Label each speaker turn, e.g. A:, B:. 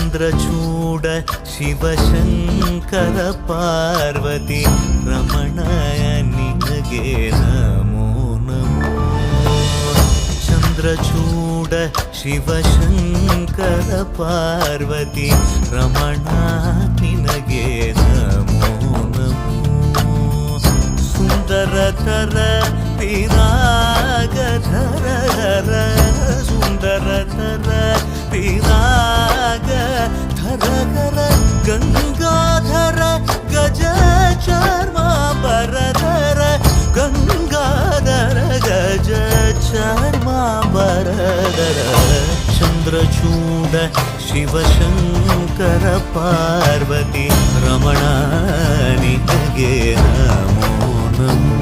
A: ಚಂದ್ರಚೂಡ ಶಿವಶಂಕರ ಪಾರ್ವತಿ ರಮಣಯ ನಿನಗೆ ನಮೋ ನಮೋ. ಚಂದ್ರಚೂಡ ಶಿವಶಂಕರ ಪಾರ್ವತಿ ರಮಣ ನಿನಗೆ ನಮೋ ನಮೋ. ಸುಂದರತರ ವಿರಾಗಧರ ಸುಂದರತರ ವಿರಾಗಧರ ಗಂಗಾಧರ ಗಜ ಚರ್ಮಾಂಬರಧರ ಗಂಗಾಧರ ಗಜ ಚರ್ಮಾಂಬರಧರ. ಚಂದ್ರಚೂಡ ಶಿವಶಂಕರ ಪಾರ್ವತಿ ರಮಣ ನಿನಗೆ ನಮೋ ನಮೋ.